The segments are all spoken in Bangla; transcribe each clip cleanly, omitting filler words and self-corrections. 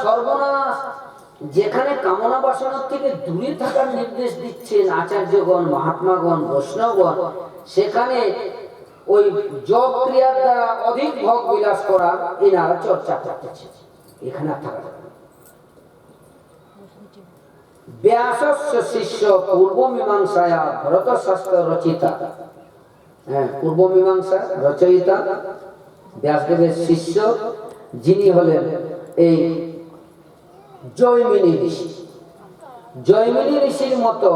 সর্বনাশ, যেখানে কামনা বাসনার থেকে দূরে থাকার নির্দেশ দিচ্ছেন আচার্যগণ, মহাত্মাগণ, বৈষ্ণবগণ, সেখানে ওই যোগ ক্রিয়ার দ্বারা অধিক ভোগ বিলাস করার এনারা চর্চা করতেছে। এখানে থাকা ব্যাসস্য শিষ্য পূর্ব মীমাংসায়া ভরত শাস্ত্র রচিতা, পূর্ব মীমাংসা রচয়িতা ব্যাসদেবের শিষ্য, যিনি হলেন এই জৈমিনী ঋষি। জৈমিনী ঋষির মতো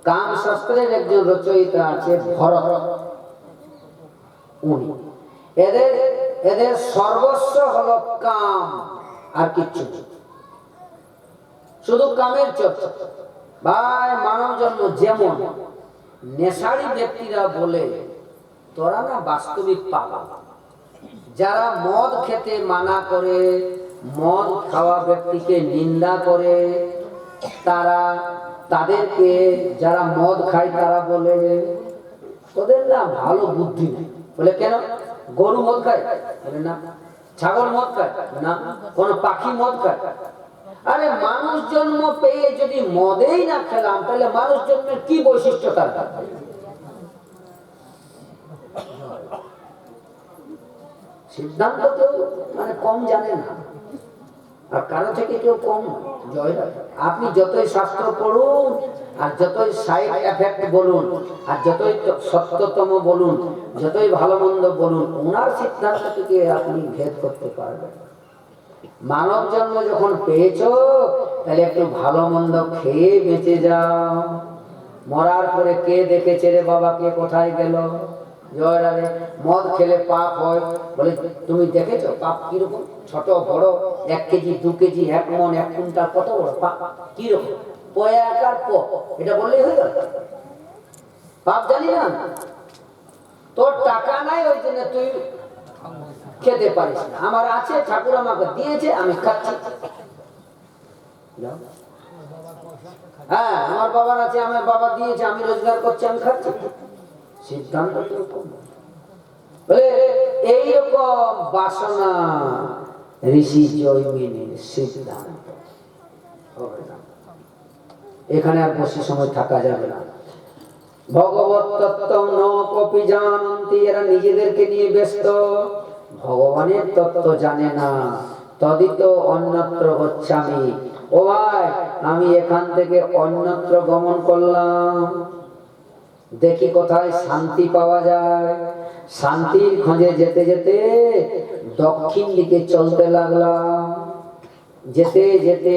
কাম শাস্ত্রের একজন রচয়িতা আছে ভরত। উনি এদের সর্বস্ব হলো কাম, আর কিচ্ছু শুধু কামের চর্চা। ভাই, মানব জন্ম যেমন নেশারি ব্যক্তিরা বলে তোরা না বাস্তবিক পাগল। যারা মদ খেতে মানা করে, মদ খাওয়া ব্যক্তিকে নিন্দা করে, তাদেরকে যারা মদ খায় তারা বলে ওদের না ভালো বুদ্ধি নেই। বলে কেন? গরু মদ খায়? বলে না। ছাগল মদ খায়? না। কোন পাখি মদ খায়? আরে মানুষ জন্ম পেয়ে যদি মদেই না খেলাম, তাহলে মানুষ জন্মের কি বৈশিষ্ট্য তার? সিদ্ধান্ত তো মানে কম জানে না, আর কারো থেকে কেউ কম জয়। আপনি যতই শাস্ত্র পড়ুন, আর যতই সাইড এফেক্ট বলুন, আর যতই সত্যতম বলুন, যতই ভালো মন্দ বলুন, ওনার সিদ্ধান্ত থেকে আপনি ভেদ করতে পারবেন। মানব জন্ম যখন পেয়েছো, তাহলে একটু ভালো মন্দ খেয়ে বেঁচে যাও। মরার পরে কে দেখেছে রে বাবা, কে কোথায় গেল? জয় রাধে। মদ খেলে পাপ হয় বলে তুমি দেখেছো পাপ কিরকম? ছোট বড়, 1 কেজি 2 কেজি 1 মন 1 কুইন্টাল, কত বড় পাপ কিরকম? পয়াকার প, এটা বললেই হয়ে গেল পাপ। জানি না, তোর টাকা নাই ওই জন্য তুই খেতে পারিস না। আমার আছে, ঠাকুর আমাকে দিয়েছে, আমি খাচ্ছি। হ্যাঁ, আমার বাবার আছে, আমার বাবা দিয়েছে, আমি রোজগার করছি, আমি খাচ্ছি। সিদ্ধান্ত এইরকম বাসনা ঋষি জৈমিনীর সিদ্ধান্ত হবে না। এখানে আর বেশি সময় থাকা যাবে না। ভগবত তত্ত্ব ন কপি জানন্তি, এরা নিজেদেরকে নিয়ে ব্যস্ত, ভগবানের তত্ত্ব জানে না। তদিত অন্যত্র গচ্ছামি, ও ভাই আমি এখান থেকে অন্যত্র গমন করলাম, দেখি কোথায় শান্তি পাওয়া যায়। শান্তির খোঁজে যেতে যেতে দক্ষিণ দিকে চলতে লাগলাম। যেতে যেতে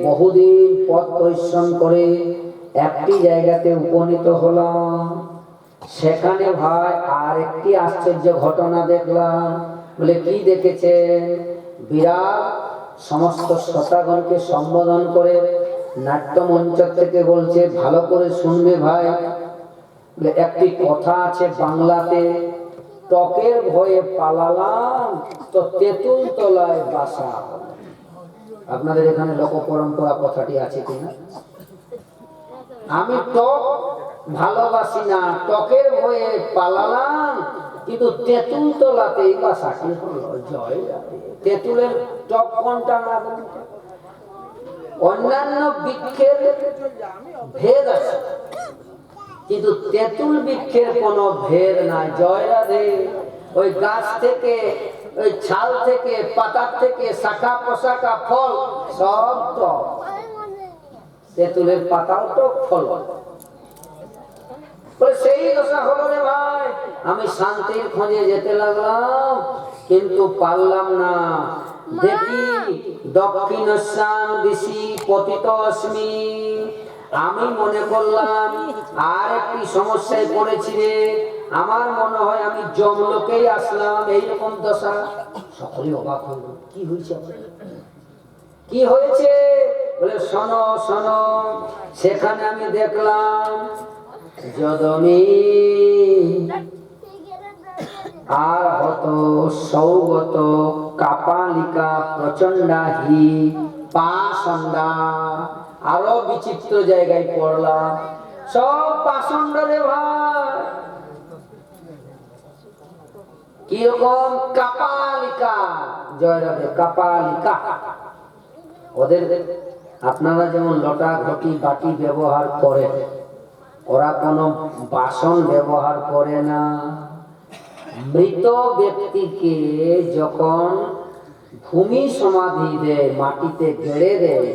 বহুদিন পথ পরিশ্রম করে একটি জায়গাতে উপনীত হলাম। সেখানে ভাই আর একটি আশ্চর্য ঘটনা দেখলাম। বলে কি দেখেছেন? বিরাট সমস্ত শ্রোতাগণকে সম্বোধন করে নাট্যমঞ্চ থেকে বলছে, ভালো করে শুনবে ভাই। একটি কথা আছে বাংলাতে, টকের ভয়ে পালালাম তো তেঁতুল তলায় বাসা। আপনাদের এখানে লোক পরম্পরা কথাটি আছে কিনা? আমি টক ভালোবাসি না, টকের ভয়ে পালালাম, কিন্তু তেঁতুল তলাতেই বাসা। কি হলো? জয়। তেঁতুলের টক কোনটা না? অন্যান্য বৃক্ষের ভেদ আছে, কিন্তু তেঁতুল বৃক্ষের কোন ভেদ নাই। জয় রাধে। ওই গাছ থেকে, ওই ছাল থেকে, পাতা থেকে, শাখা পোশাকা ফল সব টক। তেঁতুলের পাতাও টক, ফল। সেই দশা হলো রে ভাই। আমি শান্তির খোঁজে যেতে লাগলাম, কিন্তু পারলাম না। দেখি দক্ষিণস্যাম দিশি পতিত অস্মি। আমি মনে করলাম আর একটি সমস্যায় পড়েছি রে, আমার মনে হয় আমি জমলোকেই আসলাম। এইরকম দশা। সকলে অবাক হল, কি হয়েছে? কি হয়েছে? বলে শোনো শোনো। সেখানে আমি দেখলাম যদমি আর হত সৌগত কাপালিকা প্রচন্ডা হি পাষণ্ডা। আরো বিচিত্র জায়গায় পড়লাম, সব পাষণ্ড রে ভাই। কিরকম? কাপালিকা জয় রাধে, কাপালিকা। ওদের আপনারা যেমন লটা ঘটি বাটি ব্যবহার করেন, ওরা কোনো বাসন ব্যবহার করে না। মৃত ব্যক্তিকে যখন ভূমি সমাধি দেয়, মাটিতে গেড়ে দেয়,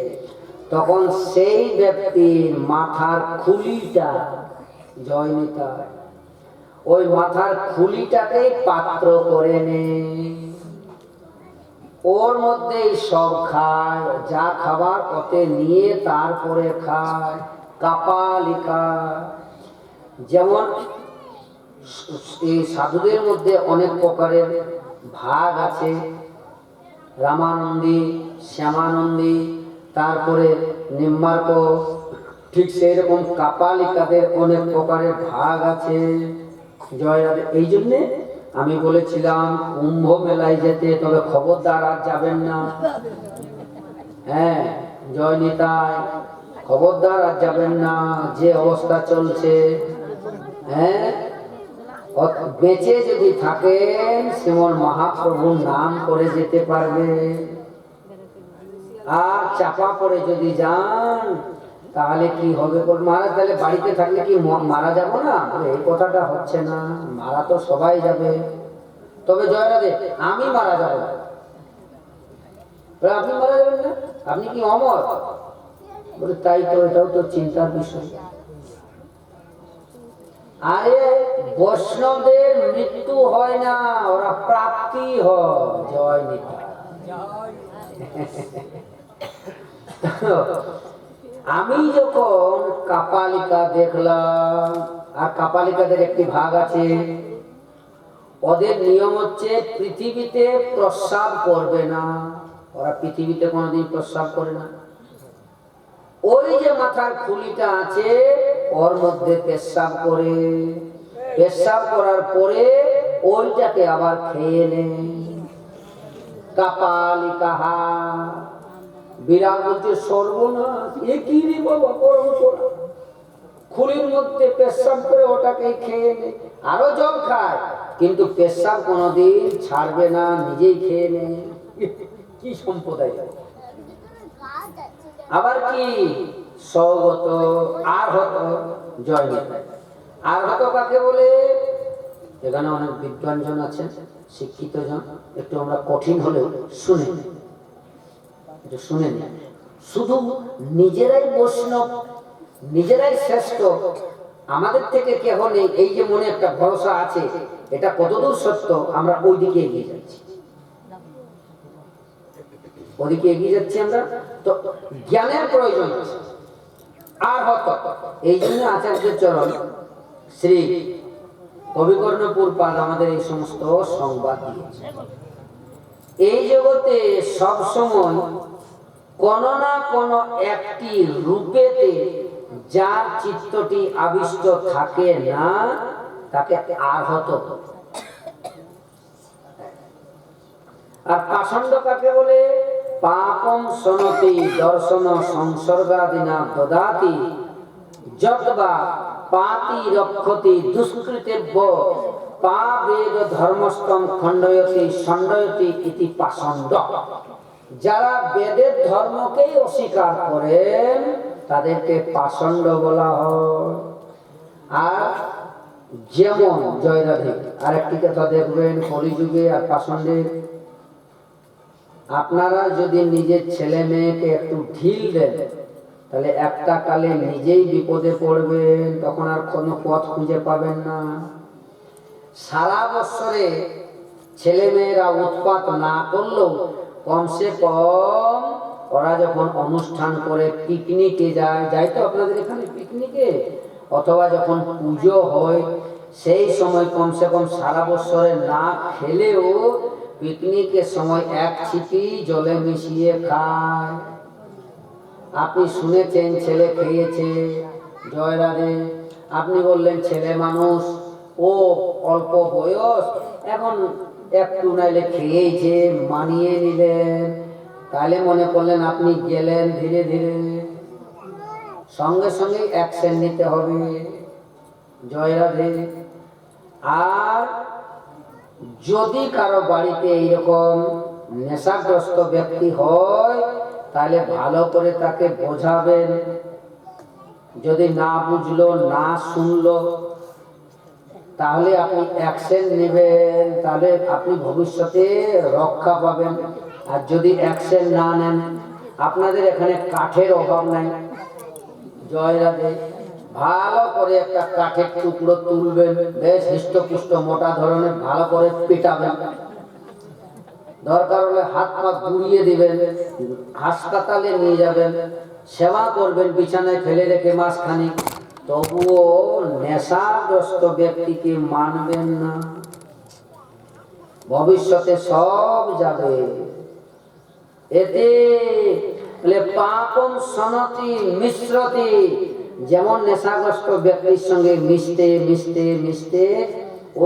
তখন সেই ব্যক্তির মাথার খুলিটা, জয় নিতাই, ওই মাথার খুলিটাকে পাত্র করে নেয়, ওর মধ্যেই সব খায়, যা খাবার ওতে নিয়ে তারপরে খায়। কাপালিকা। যেমন এই সাধুদের মধ্যে অনেক প্রকারের ভাগ আছে, রামানন্দী, শ্যামানন্দী, তারপরে নিম্বার্ক, ঠিক সেই রকম কাপালিকাদের অনেক প্রকারের ভাগ আছে। জয় রাধে। এই জন্যে আমি বলেছিলাম কুম্ভ মেলায় যেতে, তবে খবরদার আর যাবেন না। হ্যাঁ, জয় নিতাই, খবরদার আর যাবেন না, যে অবস্থা চলছে। হ্যাঁ, বেঁচে যদি থাকেন শ্রীমন মহাপ্রভুর নাম করে যেতে পারবে, আর চাপা পড়ে যদি যান তাহলে কি হবে? মহারাজ তাহলে বাড়িতে থাকলে কি মারা যাব না? এই কথাটা হচ্ছে না, মারা তো সবাই যাবে, তবে জয় রাধে আমি মারা যাব। আপনি মারা যাবেন না? আপনি কি অমর? বলে তাই তো, এটাও তো চিন্তার বিষয়। আরে বৈষ্ণবদের মৃত্যু হয় না, ওরা প্রাপ্তি হয়। জয় নিতাই। আমি যখন কাপালিকা দেখলাম, আর কাপালিকাদের একটি ভাগ আছে, ওদের নিয়ম হচ্ছে পৃথিবীতে প্রস্রাব করবে না, ওরা পৃথিবীতে কোনোদিন প্রস্রাব করে না। ওই যে মাথার খুলিটা আছে ওর মধ্যে পেশাব করে, পেশাব করার পরে ওইটাকে আবার খেয়ে নেয়। কাপালিকাহা। বিরাট বলছে সর্বনাশ, এ কি রে বাবা পরম্পরা, খুলির মধ্যে পেশাব করে ওটাকে খেয়ে নেয়, আরো জল খায়, কিন্তু পেশাব কোনোদিন ছাড়বে না, নিজেই খেয়ে নেয়। কি সম্প্রদায়! আবার কি সৌগত, আর হত, জয় নিতাই। আর হত কাকে বলে? এখানে অনেক বিদ্বানজন আছেন, শিক্ষিত জন, একটু আমরা কঠিন হলেও শুনে শুনে নেন। শুধু নিজেরাই বৈষ্ণব, নিজেরাই শ্রেষ্ঠ, আমাদের থেকে কেহ নেই, এই যে মনে একটা ভরসা আছে, এটা কতদূর সত্য আমরা ওই দিকে এগিয়ে যাচ্ছি, ওদিকে এগিয়ে যাচ্ছি আমরা। তো জ্ঞানের প্রয়োজন আছে। আর হত, এই জন্য আচার্য চরণ শ্রী কবিকর্ণপুর পাদ আমাদের এই সমস্ত সংবাদ দিয়েছে। এই জগতে সব সময় কোন না কোন একটি রূপেতে যার চিত্তটি আবিষ্ট থাকে না, তাকে আহত। আর পাষণ্ড কাকে বলে? পাপম সনতি দর্শন সংসর্গাদিনা দদাতি যতবা পাতি রক্ষতি দুষ্কৃতেব্য পাবেদ ধর্মস্তম খণ্ডয়তি খণ্ডয়তি ইতি পাষণ্ড। যারা বেদের ধর্মকেই অস্বীকার করেন তাদেরকে পাষণ্ড বলা হয়। আর যেমন জয় রাধে, আরেকটি কথা দেখবেন কলিযুগে আর পাষণ্ডের, আপনারা যদি নিজের ছেলে মেয়েকে একটু ঢিল দেন তাহলে একটা কালে নিজেই বিপদে পড়বেন, তখন আর কোনো পথ খুঁজে পাবেন না। সারা বছরে ছেলে মেয়েরা উৎপাত না করলেও কমসে কম ওরা যখন অনুষ্ঠান করে পিকনিকে যায় তো আপনাদের এখানে পিকনিকে, অথবা যখন পুজো হয় সেই সময় কমসে কম সারা বছরে না খেলেও পিকনিকের সময় এক ছিপি জলে মিশিয়ে খায়। আপনি শুনেছেন ছেলে খেয়েছে, জয় রাধে। আপনি বললেন ছেলে মানুষ, ও অল্প বয়স, এখন একটু নাইলে খেয়েছে, মানিয়ে নিলেন, তাহলে মনে করলেন আপনি গেলেন ধীরে ধীরে, সঙ্গে সঙ্গে অ্যাকশন নিতে হবে। জয় রাধে। আর যদি কারো বাড়িতে এইরকম নেশাগ্রস্ত ব্যক্তি হয় তাহলে ভালো করে তাকে বোঝাবেন। যদি না বুঝলো, না শুনলো, তাহলে আপনি অ্যাকশন নেবেন, তাহলে আপনি ভবিষ্যতে রক্ষা পাবেন। আর যদি অ্যাকশন না নেন, আপনাদের এখানে কাঠের অভাব নাই, জয় রাধে, ভালো করে একটা কাঠের টুকরো তুলবেন, বেশ হৃষ্টপুষ্ট মোটা ধরনের, ভালো করে পেটাবেন, দরকার হলে হাত পা ঘুরিয়ে দিবেন, হাসপাতালে নিয়ে যাবেন, সেবা করবেন বিছানায় ফেলে রেখে মাসখানিক, তবুও নেশাগ্রস্ত ব্যক্তিকে মানবেন না, ভবিষ্যতে সব যাবে। এতে পাপম সনতি মিশ্রতি, যেমন নেশাগ্রস্ত ব্যক্তির সঙ্গে মিশতে মিশতে মিশতে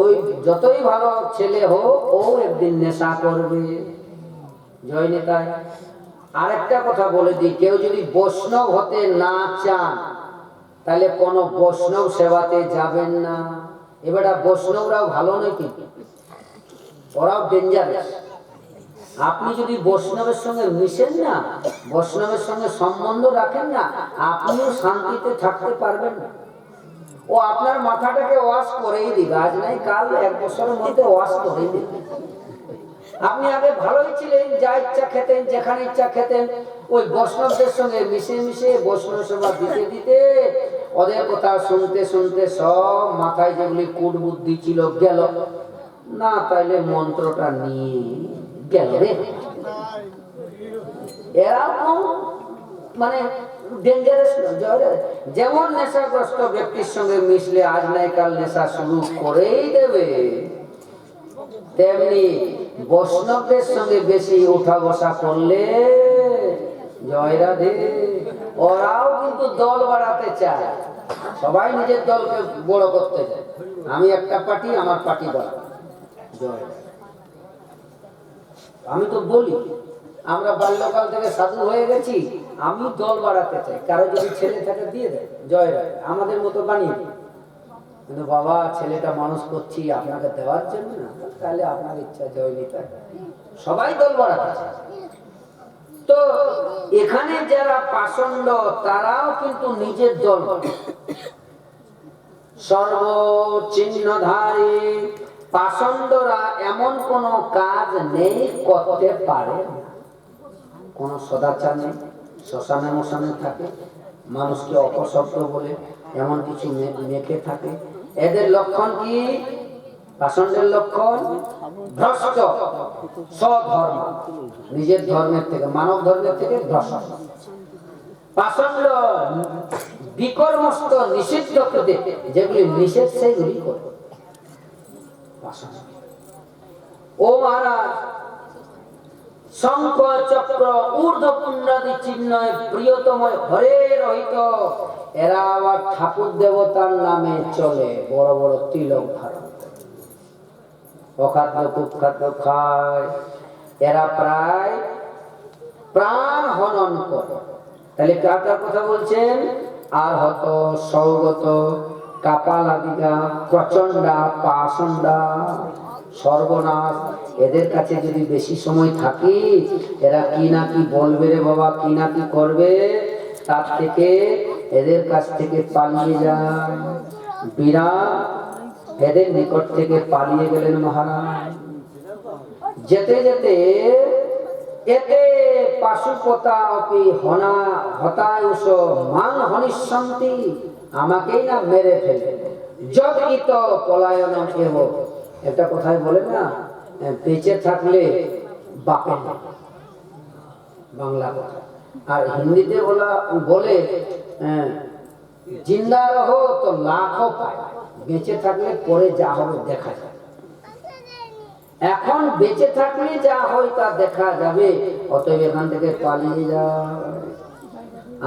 ওই যতই ভালো ছেলে হোক, ও একদিন নেশা করবে। জয় নিতাই। আরেকটা কথা বলে দিই, কেউ যদি বৈষ্ণব হতে না চান তাহলে কোনো বৈষ্ণব সেবাতে যাবেন না। এবার বৈষ্ণবরাও ভালো নয়, কিন্তু ওরাও ডেঞ্জারাস। আপনি যদি বৈষ্ণবের সঙ্গে মিশেন না, বৈষ্ণবের সঙ্গে সম্বন্ধ রাখেন না, আপনিও শান্তিতে থাকতে পারবেন না। ও আপনার মাথাটাকে ওয়াশ করেই দিবে, আজ নাই কাল, এক বছরের মধ্যে ওয়াশ করেই দিবে। আপনি আগে ভালোই ছিলেন, যা ইচ্ছা খেতেন, যেখানে ইচ্ছা খেতেন, ওই বৈষ্ণবদের সঙ্গে মিশে মিশে বৈষ্ণব সেবা দিতে দিতে ওদের কথা শুনতে শুনতে সব মাথায় যেগুলি কুট বুদ্ধি ছিল গেল না, তাইলে মন্ত্রটা নিয়ে গেল রে। এরকম মানে ডেঞ্জারাস। যেমন নেশাগ্রস্ত ব্যক্তির সঙ্গে মিশলে আজ নাই কাল নেশা শুরু করেই দেবে, তেমনি বৈষ্ণবদের সঙ্গে বেশি উঠা বসা করলে, জয় রাধে, ওরাও কিন্তু দল বাড়াতে চায়, সবাই নিজের দলকে বড় করতে চায়। আমি একটা পার্টি, আমার পার্টি বড়। জয় রাধে। আমি তো বলি, আমরা বাল্যকাল থেকে সাধু হয়ে গেছি, আমি দল বাড়াতে চাই, কারো যদি ছেলে থাকে দিয়ে দেয়, জয় রাধে, আমাদের মতো বানিয়ে দিই। কিন্তু বাবা, ছেলেটা মানুষ করছি আপনাকে দেওয়ার জন্য না, তাহলে আপনার ইচ্ছা, জয় নিতাই। সবাই দল বাড়াতে চায়। তো এখানে যারা পাষণ্ড, তারাও কিন্তু নিজের দল, সর্বচিহ্নধারী পাষণ্ডরা এমন কোন কাজ নেই করতে পারে না। কোন সদাচার নেই, শ্মশানে মশানে থাকে, মানুষকে অপশব্দ বলে এমন কিছু মেখে থাকে। এদের লক্ষণ কি? পাষণ্ডের লক্ষণ ভ্রষ্ট, স্বধর্ম, নিজের ধর্মের থেকে, মানব ধর্মের থেকে ভ্রষ্ট। পাষণ্ড বিকর্মস্থ, নিষিদ্ধ কৃতে, যেগুলি নিষেধ সেগুলি করে। ও মহারাজ, শঙ্খ চক্র ঊর্ধ্ব পুণ্যাদি চিহ্নয় প্রিয়তময় হরে রহিত, এরা আবার ঠাকুর দেবতার নামে চলে, বড় বড় তিলক ধারণ করে, অখাদ্য কুখাদ্য খায়, এরা প্রায় প্রাণ হনন করে। তাহলে কার কার কথা বলছেন? আর হত, সৌগত, কাপালাদিগা, প্রচণ্ডা, পাষণ্ডা, সর্বনাশ। এদের কাছে যদি বেশি সময় থাকি, এরা কি না কি বলবে রে বাবা, কি না কি করবে, তার থেকে এদের কাছ থেকে পালিয়ে যায়। বিরাট এদের নিকট থেকে পালিয়ে গেলেন মহারাজ। যেতে যেতে এতে পাশুপতা অপি হনা হতায়ুষ মান হনিষ্যন্তি, আমাকেই না মেরে ফেলে, যদিত পলায়নম এব। একটা কথাই বলে না, বেঁচে থাকলে বাপের না, বাংলা কথা। আর হিন্দিতে বলে জিন্দা রহো তো লাখও পায়, বেঁচে থাকলে পরে যা হবে দেখা যায়। এখন বেঁচে থাকলে যা হয় তা দেখা যাবে, অতএব এখান থেকে পালিয়ে যায়।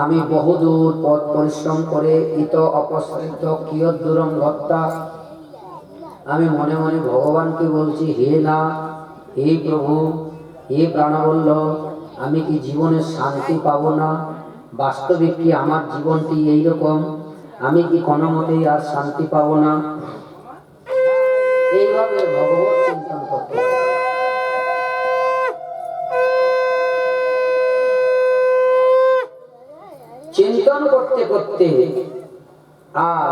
আমি বহুদূর পথ পরিশ্রম করে ইত অপসৃত কিয়ৎ দূরং গত্যা, আমি মনে মনে ভগবানকে বলছি, হে না, হে প্রভু, হে প্রাণবল্লভ, আমি কি জীবনে শান্তি পাবো না? বাস্তবিক কি আমার জীবনটি এইরকম? আমি কি কোনো মতেই আর শান্তি পাবো না? এইভাবে ভগবত চিন্তন করতে। চিন্তন করতে করতে আর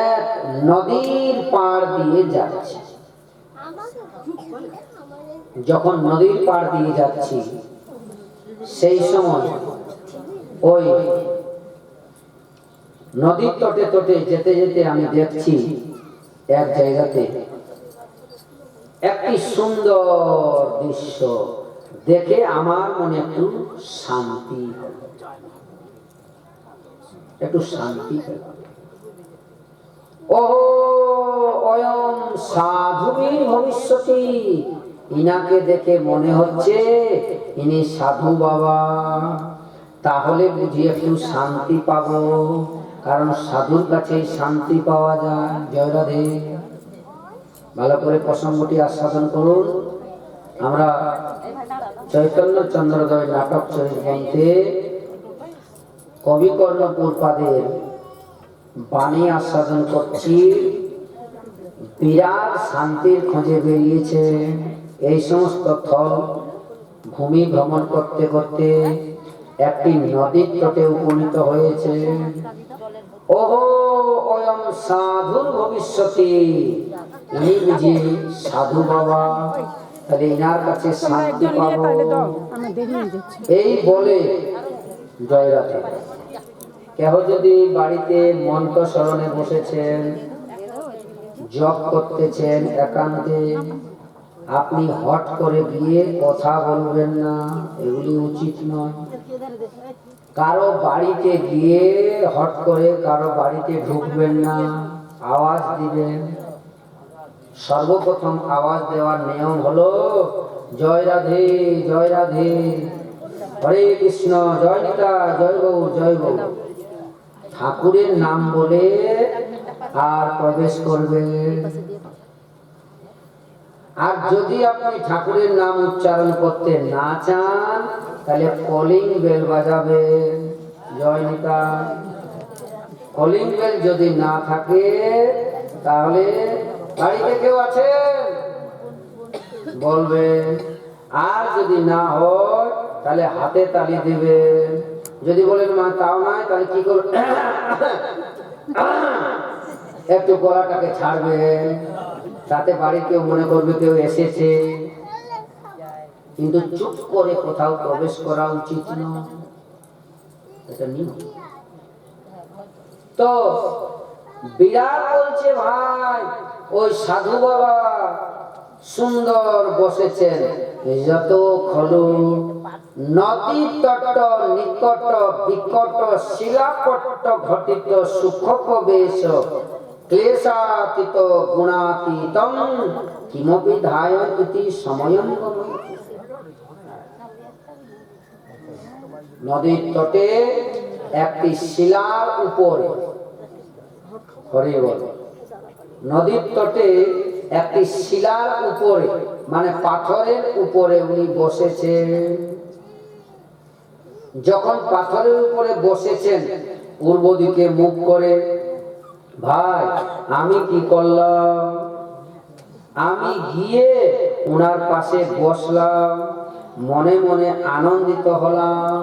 এক নদীর পাড় দিয়ে যাচ্ছে। যখন নদীর পাড় দিয়ে যাচ্ছি সেই সময় ওই নদীর তটে তটে যেতে যেতে আমি দেখছি এক জায়গাতে একটি সুন্দর দৃশ্য দেখে আমার মনে একটু শান্তি হলো, একটু শান্তি পেল। ওহো অয়ম সাধুবীর ভবিষ্যতি, ইনাকে দেখে মনে হচ্ছে ইনি সাধু বাবা, তাহলে বুঝি একটু শান্তি পাবো, কারণ সাধুর কাছে শান্তি পাওয়া যায়। জয় রাধে। ভালো করে প্রসঙ্গটি আস্বাদন করুন। আমরা চৈতন্য চন্দ্রোদয় নাটক চরিত গ্রন্থে কবি কর্ণপুরপাদের বাণী আস্বাদন করছি। বিরাট শান্তির খোঁজে বেরিয়েছে। এই সমস্ত থল ভূমি ভ্রমণ করতে করতে একটি নদীর তটে উপনীত হয়েছে। ওহো অয়ম সাধুর ভবিষ্যতি, ইনি বুঝি সাধু বাবা, তাহলে ইনার কাছে শান্তি পাবো। এই বলে জয় রাধে। কেহ যদি বাড়িতে মন্ত্র স্মরণে বসেছেন, জপ করতেছেন একান্তে, আপনি হট করে গিয়ে কথা বলবেন না, এগুলি উচিত নয়। কারো বাড়িতে গিয়ে হট করে কারো বাড়িতে ঢুকবেন না, আওয়াজ দিবেন। সর্বপ্রথম আওয়াজ দেওয়ার নিয়ম হলো জয় রাধে, জয় রাধে, হরে কৃষ্ণ, জয় নিতা, জয় গৌর, জয় গৌর, ঠাকুরের নাম বলে আর প্রবেশ করবে। আর যদি আপনি ঠাকুরের নাম উচ্চারণ করতে না চান, তাহলে কলিং বেল বাজাবে। জয় নিতা। কলিং বেল যদি না থাকে তাহলে বাড়িতে কেউ আছে বলবে, আর যদি না হয় তাহলে হাতে তালি দিবে। যদি বলেন মা তাও নাই, তাহলে কি করবে, একটু গলাটাকে ছাড়বে, তাতে বাড়ি কেউ মনে করবে কেউ এসেছে। কিন্তু চুপ করে কোথাও প্রবেশ করা উচিত নয়, এটা নিয়ম। তো বিরাট বলছে ভাই ওই সাধু বাবা সুন্দর বসেছেন, যত খলু নদী তট নিকট বিকট শিলাপট্ট ঘটিত সুখ প্রবেশ ক্লেশাতীত গুণাতীতম কিমপি ধায় ইতি সময়ং গময়তি। নদীর তটে একটি শিলার উপরে, হরি বল, নদীর তটে একটি শিলার উপরে মানে পাথরের উপরে উনি বসেছেন। যখন পাথরের উপরে বসেছেন পূর্ব দিকে মুখ করে, ভাই আমি কি করলাম, আমি গিয়ে ওনার পাশে বসলাম, মনে মনে আনন্দিত হলাম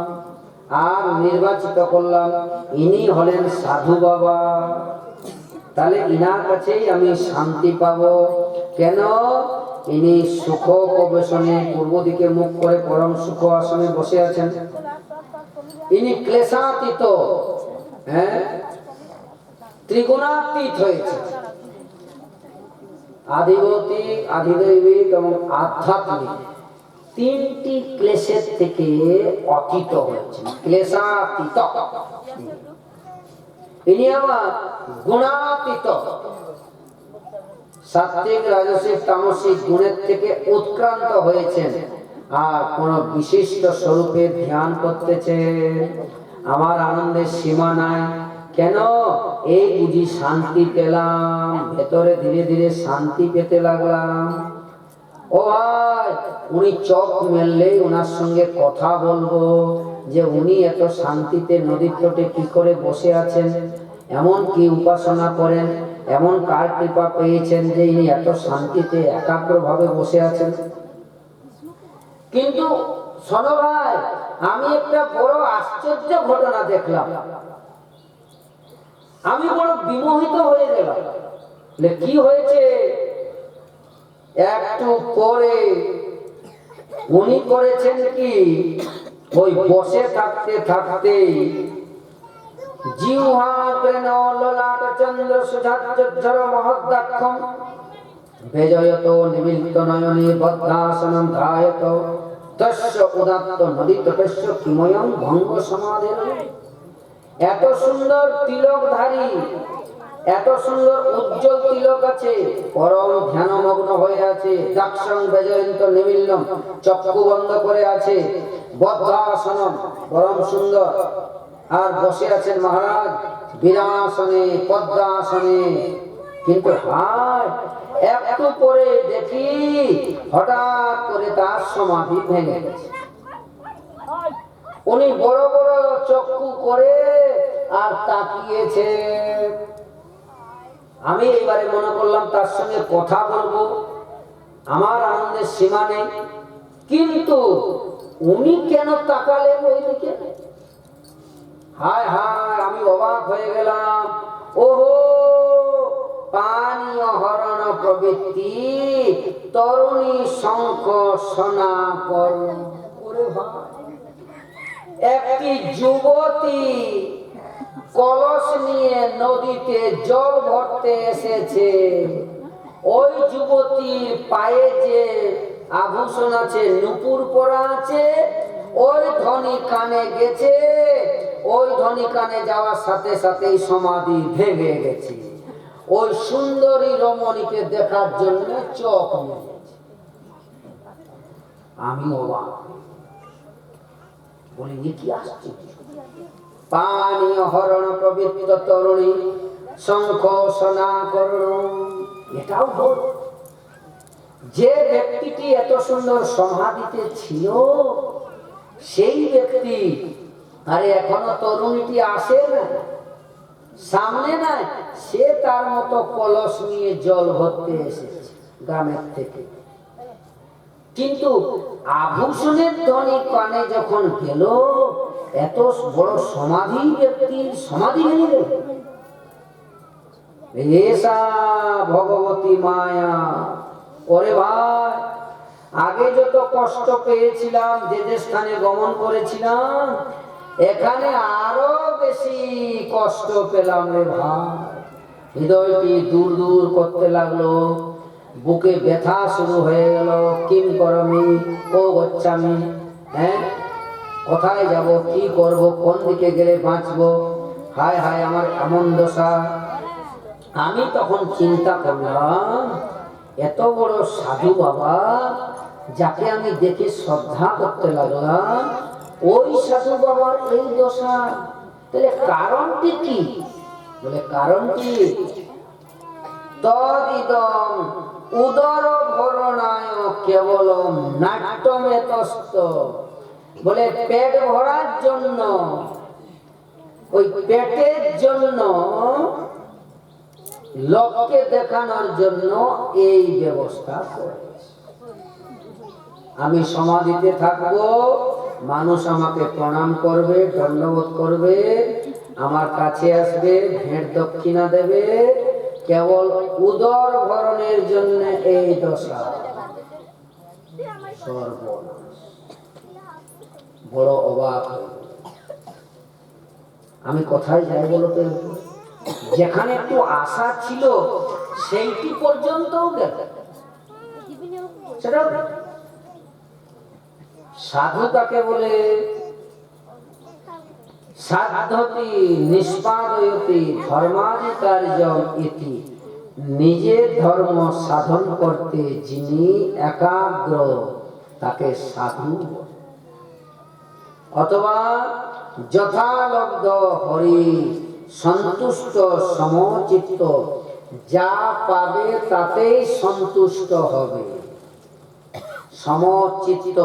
আর নির্বাচিত করলাম ইনি হলেন সাধু বাবা, তাহলে ইনার কাছেই আমি শান্তি পাবো। কেন? ইনি সুখ প্রবেশনে পূর্ব দিকে মুখ করে পরম সুখ আসনে বসে আছেন। ইনি ক্লেশাতীত, ত্রিগুণাতীত হয়েছে, আধিভৌতিক, আধিদৈবিক এবং আধ্যাত্মিক তিনটি ক্লেশের থেকে অতীত হয়েছে, ক্লেশাতীত। ইনি আবার গুণাতীত, সাত্ত্বিক, রাজসিক, তামসিক গুণের থেকে উৎক্রান্ত হয়েছেন আর কোন বিশিষ্ট স্বরূপে ধ্যান করতেছে। আমার আনন্দের সীমা নাই। কেন? এই বুঝি শান্তি পেলাম, ভেতরে ধীরে ধীরে শান্তি পেতে লাগলাম। ও ভাই, উনি চোখ মেললেই ওনার সঙ্গে কথা বলবো যে উনি এত শান্তিতে নদীর তটে কি করে বসে আছেন, এমন কি উপাসনা করেন, এমন কার কৃপা পেয়েছেন যে ইনি এত শান্তিতে একাগ্র ভাবে বসে আছেন। কিন্তু শোনো ভাই, আমি একটা বড় আশ্চর্য ঘটনা দেখলাম, আমি বড় বিমোহিত হয়ে গেলাম। কি হয়েছে? একটু পরে উনি করেছেন কি, ওই বসে থাকতে থাকতে জিহ্বা প্রেণ ললাট চন্দ্র সুধাজ্জর মহদ্দাক্ষম বেজয়ত নিমিলিত নয়নে বদ্ধাসনম ধ্যায়ত তস্য উদাত্ত নদীতটস্য কিময়ং ভঙ্গ সমাধির। এত সুন্দর তিলকধারী, এত সুন্দর উজ্জ্বল তিলক আছে, পরম ধ্যানমগ্ন হয়ে আছে, দাক্ষং বেজয়ন্ত নিমিল্লম চক্ষু বন্ধ করে আছে, বদ্ধাসনম পরম সুন্দর, আর বসে আছেন মহারাজ বীরাসনে পদ্মাসনে। কিন্তু হায়, একটু পরে দেখি হঠাৎ করে তার সমাধি ভেঙে গেছে। উনি বড় বড় চক্ষু করে আর তাকিয়েছে। আমি এবারে মনে করলাম তার সঙ্গে কথা বলবো, আমার আনন্দের সীমা নেই। কিন্তু উনি কেন তাকালেন ওইদিকে? হায় হায়, আমি অবাক হয়ে গেলাম। ওহো, পানীয় হরণ প্রবৃত্তি তরুণী শঙ্খ সোনা কর। একটি যুবতী কলস নিয়ে নদীতে জল ভরতে এসেছে। ওই যুবতীর পায়ে যে আভূষণ আছে, নূপুর পরা আছে, ওই ধ্বনি কানে গেছে। ওই ধ্বনি কানে যাওয়ার সাথে সাথেই সমাধি ভেঙে গেছে। ওই সুন্দরী রমণীকে দেখার জন্য চোখ মেলেছে। আমি অবাক বলি, কি আসছে? পানীয় হরণ প্রবৃত্ত তরুণী শঙ্খ সোনা করণ। এটাও বল, যে ব্যক্তিটি এত সুন্দর সমাধিতে ছিল সেই ব্যক্তি, আরে এখনো তরুণীটি আসে না, সামনে নাই, সে তার মতো কলস নিয়ে জল ভরতে এসেছে গ্রামের থেকে। কিন্তু আভূষণের ধ্বনি কানে যখন গেল, এত বড় সমাধি ব্যক্তির সমাধি ভেঙে গেল। এসা ভগবতী মায়া। ওরে ভাই, আগে যত কষ্ট পেয়েছিলাম, যে স্থানে গমন করেছিলাম, এখানে আরো বেশি কষ্ট পেলাম রে ভাই। হৃদয়টি দূর দূর করতে লাগলো, বুকে ব্যথা শুরু হয়ে গেল। কিম করমি ও গচ্ছামি, হ্যাঁ, কোথায় যাব, কি করব, কোন দিকে গেলে বাঁচবো? হায় হায়, আমার এমন দশা। আমি তখন চিন্তা করলাম, এত বড় সাধু বাবা, যাকে আমি দেখে শ্রদ্ধা করতে লাগলাম, ওই সাধু বাবার এই দশা, তাহলে কারণটি কি? বলে, কারণ কি? তদিদম উদর ভরণায় কেবলম নাট্যমেতস্ত। বলে, পেট ভরার জন্য, ওই পেটের জন্য, লোককে দেখানোর জন্য এই ব্যবস্থা করেছে। আমি সমাধিতে থাকবো, মানুষ আমাকে প্রণাম করবে, ধন্যবাদ করবে, আমার কাছে আসবে, ভেট দক্ষিণা দেবে, কেবল উদর ভরণের জন্য এই দশা। সর্বনাশ, বড় অবাক। আমি কোথায় যাই বলতে? যেখানে একটু আশা ছিল সেইটি পর্যন্ত গেল। সেটা সাধু তাকে বলে, সাধ্যতি নিষ্পাদয়তি ধর্মাধিকার্যম ইতি। নিজের ধর্ম সাধন করতে যিনি একাগ্র, তাকে সাধু। অথবা যথালব্ধ হরি সন্তুষ্ট সমচিত্ত, যা পাবে তাতেই সন্তুষ্ট হবে। সমচিত্ত,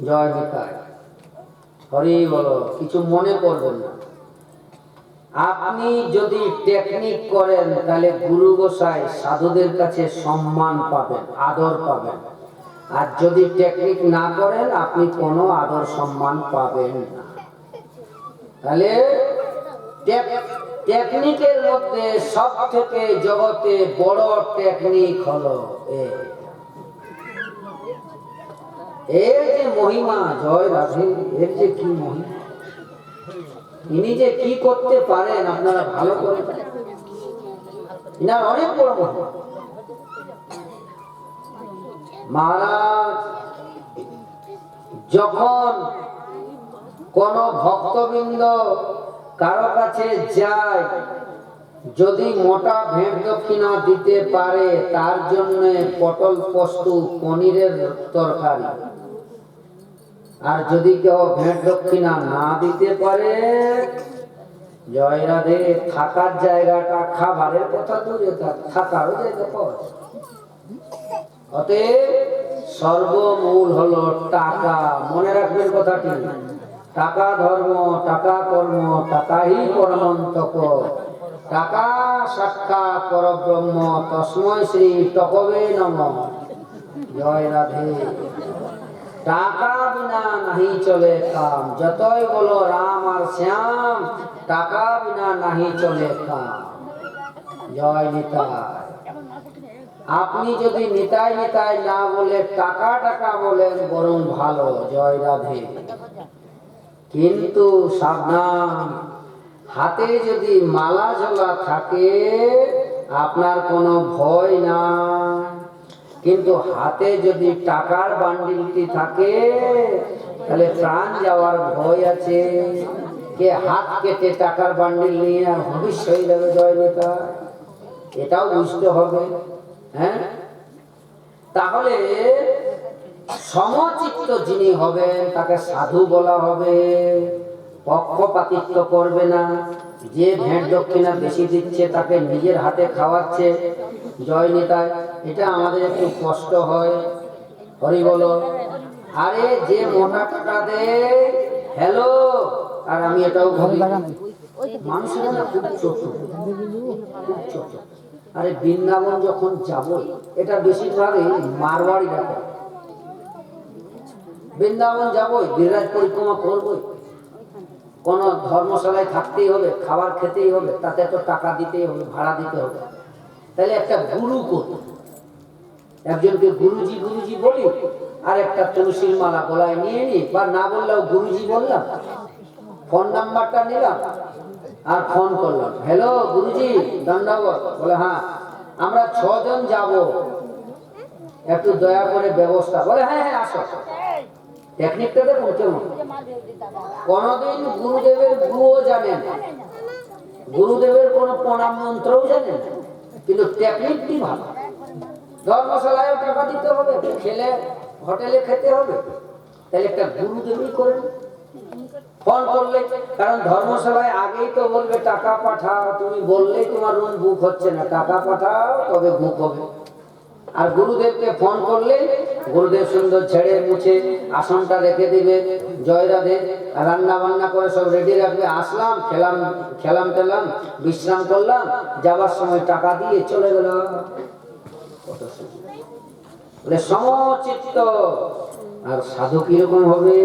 জয় নিতাই, হরি বলো, কিছু মনে করবেন না। আপনি যদি টেকনিক করেন, তাহলে গুরু গোসাই সাধুদের কাছে সম্মান পাবেন, আদর পাবেন। আর যদি টেকনিক না করেন আপনি কোনো আদর সম্মান পাবেন না। তাহলে টেকনিকের মধ্যে সব থেকে জগতে বড় টেকনিক হলো এর যে মহিমা, জয় রাধে, এর যে কি মহিমা, ইনি যে কি করতে পারেন আপনারা ভালো করে, ইনার অনেক বড় মহিমা। মহারাজ যখন কোন ভক্তবৃন্দ কারো কাছে যায়, যদি মোটা ভেট দক্ষিণা দিতে পারে তার জন্য পটল পোস্ত পনিরের তরকারি, আর যদি কেউ ভেট দক্ষিণা না দিতে পারে, জয় রাধে, থাকার জায়গাটা, খাবারের কথা দূরে থাক, থাকারও জায়গা পাওয়া যায়। অতএব সর্বমূল হলো টাকা। মনে রাখবেন কথাটি, টাকা ধর্ম, টাকা কর্ম, টাকাই পরমন্তক, টাকা সাক্ষাৎ পরব্রহ্ম, তস্মৈ শ্রী টকবে নমঃ। জয় রাধে। টাকা বিনা নাহি চলে কাম, যতই বলো রাম আর শ্যাম, টাকা বিনা নাহি চলে কাম। জয় নিতাই। আপনি যদি নিতাই নিতাই না বলে টাকা টাকা বলেন বরং ভালো। জয় রাধে। কিন্তু সাবধান, হাতে যদি মালা ঝোলা থাকে আপনার কোনো ভয় নাই, কিন্তু হাতে যদি টাকার বান্ডিলটি থাকে তাহলে প্রাণ যাওয়ার ভয় আছে। কে হাত কেটে টাকার বান্ডিল নিয়ে আর ভবিষ্য হয়ে যাবে। জয় নেতা, এটাও বুঝতে হবে। হ্যাঁ, তাহলে সমচিত্ত যিনি হবেন তাকে সাধু বলা হবে। পক্ষপাতিত্ব করবে না। যে ভেট দক্ষিণা বেশি দিচ্ছে তাকে নিজের হাতে খাওয়াচ্ছে। জয় নিতাই। এটা আমাদের একটু কষ্ট হয়। হরি বলো। আরে যে মোটা টাকা দেয়, হ্যালো, আর আমি এটাও ভাবি মানুষের না খুব চতুর, খুব চতুর। আরে বৃন্দাবন যখন যাব, এটা বেশিরভাগই মারওয়াড়িরা করে। বৃন্দাবন যাবই, গিরিরাজ পরিক্রমা করবই, কোন ধর্মশালায় থাকতেই হবে, খাবার খেতেই হবে, তাতে তো টাকা দিতেই হবে, ভাড়া দিতে হবে। তাহলে একটা গুরু করতে, একজনকে গুরুজি গুরুজি বলি, আর একটা তুলসীর মালা গলায় নিয়ে নি, বা না বললেও গুরুজি বললাম, ফোন নাম্বারটা নিলাম আর ফোন করলাম, হ্যালো গুরুজি দণ্ডাবত। বলে হ্যাঁ, আমরা 6 জন যাব, একটু দয়া করে ব্যবস্থা। বলে হ্যাঁ হ্যাঁ আসো। টেকনিকটা দেখুন কেমন। কোনদিন গুরুদেবের গুরুও জানেন, গুরুদেবের কোন প্রণাম মন্ত্রও জানেন, কিন্তু টেকনিকটি ভালো। ধর্মশালায় টাকা দিতে হবে, খেলে হোটেলে খেতে হবে, তাহলে একটা গুরুদেবই করেন। ফোন করলে, কারণ ধর্মশালায় আগেই তো বলবে টাকা পাঠাও, তুমি বললেই তোমার রুম বুক হচ্ছে না, টাকা পাঠাও তবে বুক হবে। আর গুরুদেবকে ফোন করলে গুরুদেব সুন্দর ছেড়ে মুছে আসনটা রেখে দিবে। জয় রাধে। রান্না বান্না করে সব রেডি রাখবে। আসলাম, খেলাম টেলাম, বিশ্রাম করলাম, যাবার সময় টাকা দিয়ে চলে গেল। সমচিত্ত। আর সাধু কিরকম হবে?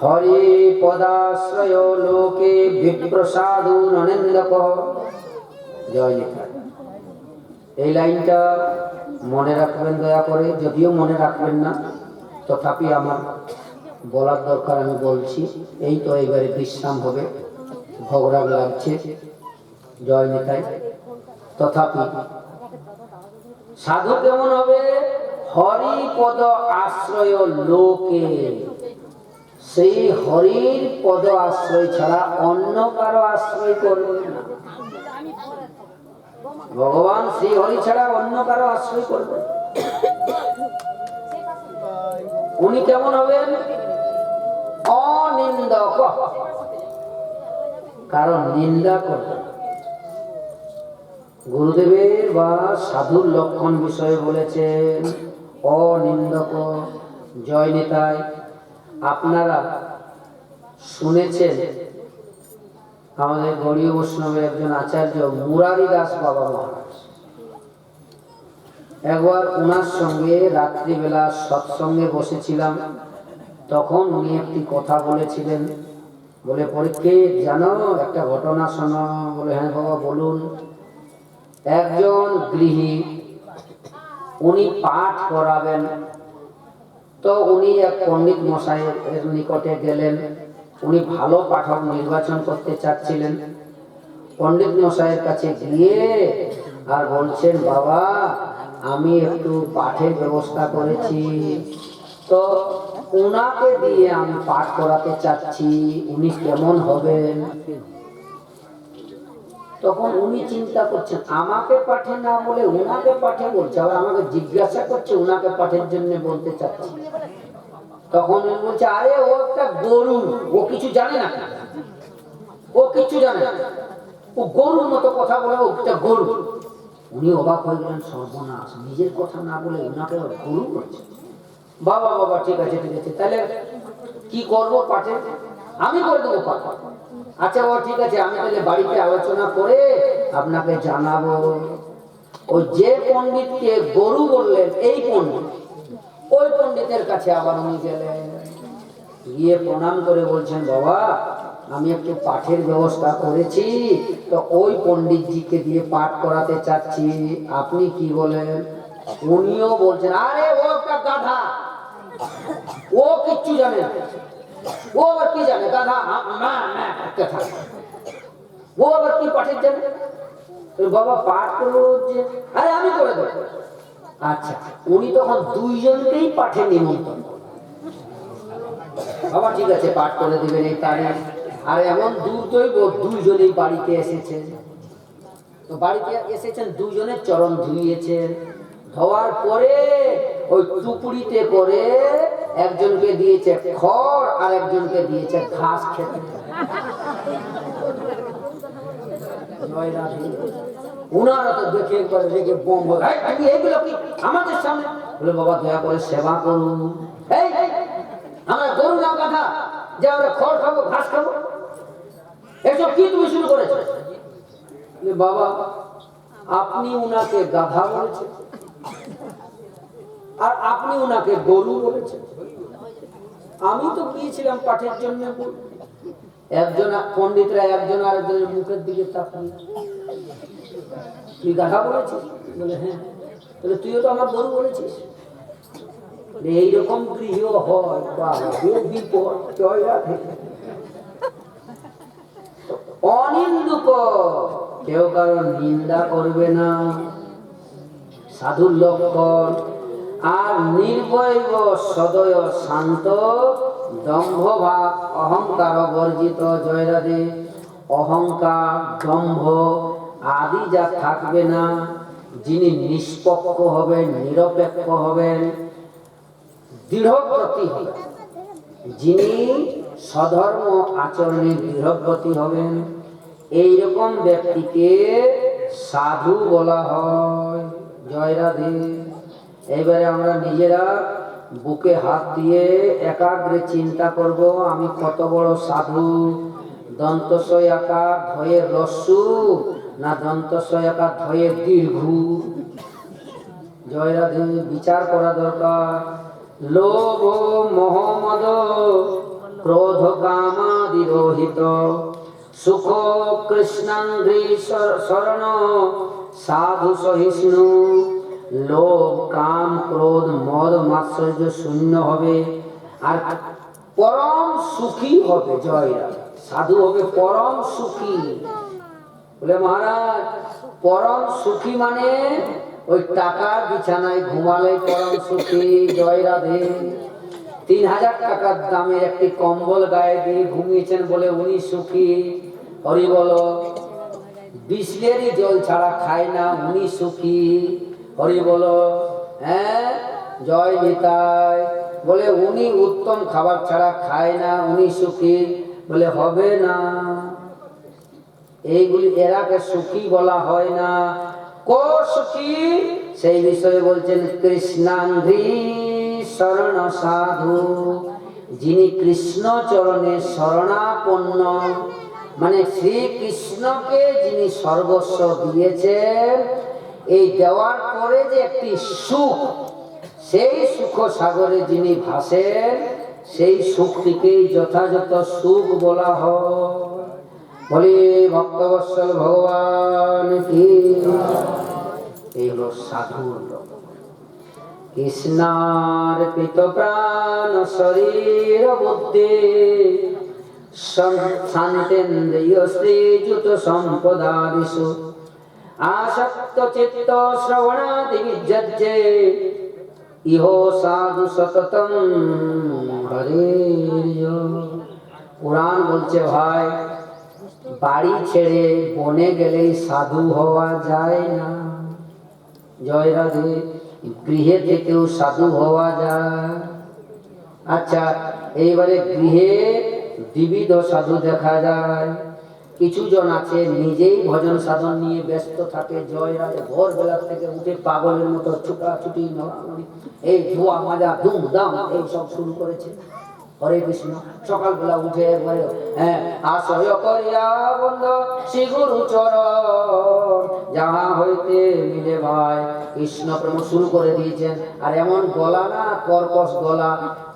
হরি পদাশ্রয় লোকে বিপ্রসাদু ননেন্দক। জয় নিতাই। এই লাইনটা মনে রাখবেন দয়া করে। যদিও মনে রাখবেন না, তথাপি আমার বলার দরকার, আমি বলছি। এই তো এবারে বিশ্রাম হবে, ভোগরাগ লাগছে। জয় নিতাই। তথাপি সাধু কেমন হবে? হরিপদ আশ্রয় লোকে, সেই হরির পদ আশ্রয় ছাড়া অন্য কারো আশ্রয় করবে না। ভগবান শ্রী হরি ছাড়া অন্য কারো আশ্রয় করবে। উনি কেমন হবেন? অনিন্দক, কারণ নিন্দা করবে। গুরুদেবের বা সাধুর লক্ষণ বিষয়ে বলেছেন অনিন্দক। জয় নিতাই। আপনারা শুনেছেন আমাদের গৌড়ীয় বৈষ্ণবের একজন আচার্য মুরারি দাস বাবা মহারাজ, একবার ওনার সঙ্গে রাত্রিবেলা সৎসঙ্গে বসেছিলাম, তখন উনি একটি কথা বলেছিলেন। বলে, পরীক্ষিত জানো একটা ঘটনা শোনো। বলে, হ্যাঁ বাবা বলুন। একজন গৃহী, উনি পাঠ করাবেন, তো উনি এক পণ্ডিত মশাইয়ের নিকটে গেলেন। উনি ভালো পাঠক নির্বাচন করতে চাচ্ছিলেন। পণ্ডিত মশাইয়ের কাছে গিয়ে আর বলছেন, বাবা আমি একটু পাঠের ব্যবস্থা করেছি, তো উনাকে দিয়ে আমি পাঠ করাতে চাচ্ছি, উনি কেমন হবেন? তখন উনি চিন্তা করছেন, আমাকে পাঠে না বলে উনাকে পাঠে বলছে, আবার আমাকে জিজ্ঞাসা করছে উনাকে পাঠের জন্য বলতে চাচ্ছি। তখন উনি বলছে, আরে ও একটা গরু, ও কিছু জানে না, ও কিছু জানে না, ও গরুর মতো কথা বলে, ও একটা গরু। উনি অবাক হয়ে গেলেন, সর্বনাশ, নিজের কথা না বলে উনাকে গরু বলছে। বাবা বাবা ঠিক আছে ঠিক আছে, তাহলে কি করবো পাঠে? আমি করে দেবো পাঠ। আচ্ছা ও ঠিক আছে, আমি তাহলে বাড়িতে আলোচনা করে আপনাকে জানাবো। ওই যে পণ্ডিতকে গরু বললেন, এই পণ্ডিত, ওই পণ্ডিতের কাছে আবার উনি গেলেন। গিয়ে প্রণাম করে বলছেন, বাবা আমি একটু পাঠের ব্যবস্থা করেছি, তো ওই পণ্ডিতজিকে দিয়ে পাঠ করাতে চাচ্ছি, আপনি কি বলেন? উনিও বলছেন, আরে ও একটা গাধা, ও কিচ্ছু জানে না, ও আবার কি জানে, গাধা ও আবার কি পাঠের জানে? বাবা পাঠ করলো যে, আরে আমি করে দেবো। আচ্ছা, উনি তখন দুইজনকেই পাঠে নিমন্ত্রণ। বাবা ঠিক আছে পাঠ করে দিবেন এই তারিখ। আর এমন দ্রুতই দুইজনেই বাড়িতে এসেছেন। তো বাড়িতে এসেছেন, দুইজনের চরণ ধুইয়েছেন। ধোয়ার পরে ওই টুপুরিতে করে একজনকে দিয়েছে খড় আর একজনকে দিয়েছে ঘাস খেতে। উনারা তো দেখে একবার রেগে বোম হয়ে, তুমি এইগুলো কি আমাদের সামনে? বলে, বাবা দয়া করে সেবা করুন। এই আমরা গরু না গাধা যে আমরা খড় খাবো ঘাস খাবো? এসব কি তুমি শুরু করেছো? বাবা আপনি উনাকে গাধা বলেছেন আর আপনি উনাকে গরু বলেছেন, আমি তো গিয়েছিলাম পাঠের জন্য। একজন পণ্ডিতরা একজন আরেকজনের মুখের দিকে তাকিয়ে, তুই গাধা বলেছিস? বলে, হ্যাঁ। বলে, তুইও তো আমার গরু বলেছিস। এইরকম গৃহ হয়, বিপদ। অনিন্দুক, কেউ কারণ নিন্দা করবে না, সাধুর লক্ষণ। আর নির্ভয় সদয় শান্ত, দম্ভভাব অহংকার বর্জিত। জয় রাধে। অহংকার দম্ভ আদি যা থাকবে না, যিনি নিষ্পক্ষ হবেন, নিরপেক্ষ হবেন, দৃঢ়ব্রতী হবেন, যিনি সধর্ম আচরণে দৃঢ়ব্রতী হবেন, এইরকম ব্যক্তিকে সাধু বলা হয়। জয় রাধে। এবারে আমরা নিজেরা বুকে হাত দিয়ে একাগ্রে চিন্তা করব, আমি কত বড় সাধু। দন্তস্বয় আকার ধয়ের রস্যু না দন্তস্বয় আকার ধয়ের দীর্ঘ? জয় রাধে। বিচার করা দরকার। লোভ মোহ মদ ক্রোধ কামাদি রহিত, সুখ কৃষ্ণাঙ্ঘ্রি শরণ সাধু সহিষ্ণু। লোভ কাম ক্রোধ মদ মাৎসর্য শূন্য হবে আর পরম সুখী হবে। জয় রাধে। সাধু হবে পরম সুখী। বলে, মহারাজ পরম সুখী মানে ওই টাকার বিছানায় ঘুমালে পরম সুখী? জয় রাধে। 3000 টাকার দামের একটি কম্বল গায়ে দিয়ে ঘুমিয়েছেন বলে উনি সুখী? হরি বলো। বিসলেরি জল ছাড়া খায় না, উনি সুখী? হরি বলো। হ্যাঁ, জয় নিতাই। বলে, উনি উত্তম খাবার ছাড়া খায় না, উনি সুখী? বলে, হবে না। এইগুলি এরাকে সুখী বলা হয় না। কো সুখী সেই বিষয়ে বলছেন, কৃষ্ণাঙ্ঘ্রি শরণ সাধু, যিনি কৃষ্ণ চরণে শরণাপন্ন, মানে শ্রীকৃষ্ণকে যিনি সর্বস্ব দিয়েছেন, এই দেওয়ার পরে যে একটি সুখ, সেই সুখ সাগরে যিনি ভাসেন, সেই সুখটিকেই যথাযথ সুখ বলা হয়। বলি ভক্তবৎসল ভগবান কি। এই হলো সাধুর লোক। কৃষ্ণার পিত প্রাণ শরীর বুদ্ধি শান্তেন্দ্রিয় শ্রীযুত সম্পদাদিষু আসক্ত চিত্ত শ্রবণাদি বিজ্জে ইহো সাধু সততম হরির জয়। পুরাণ বলছে ভাই, বাড়ি ছেড়ে বনে গেলেই সাধু হওয়া যায় না। জয় রাধে। গৃহে থেকেও সাধু হওয়া যায়। আচ্ছা, এইবারে গৃহে দ্বিবিধ সাধু দেখা যায়। কিছু জন আছে নিজেই ভজন সাধন নিয়ে ব্যস্ত থাকে। জয় রাধে। ভোরবেলা থেকে উঠে পাগলের মতো ছুটাছুটি, নড়ানড়ি, এই ধোয়া মাজা ধুমধাম এই সব শুরু করেছে। হরে কৃষ্ণ। সকালবেলা উঠে একবারে আশ্রয় করিয়া বন্ধ শ্রী গুরু চরণ যাহা হইতে মিলে ভাই কৃষ্ণ প্রেম শুরু করে দিয়েছেন। আর এমন গলা না, কর্কশ গলা।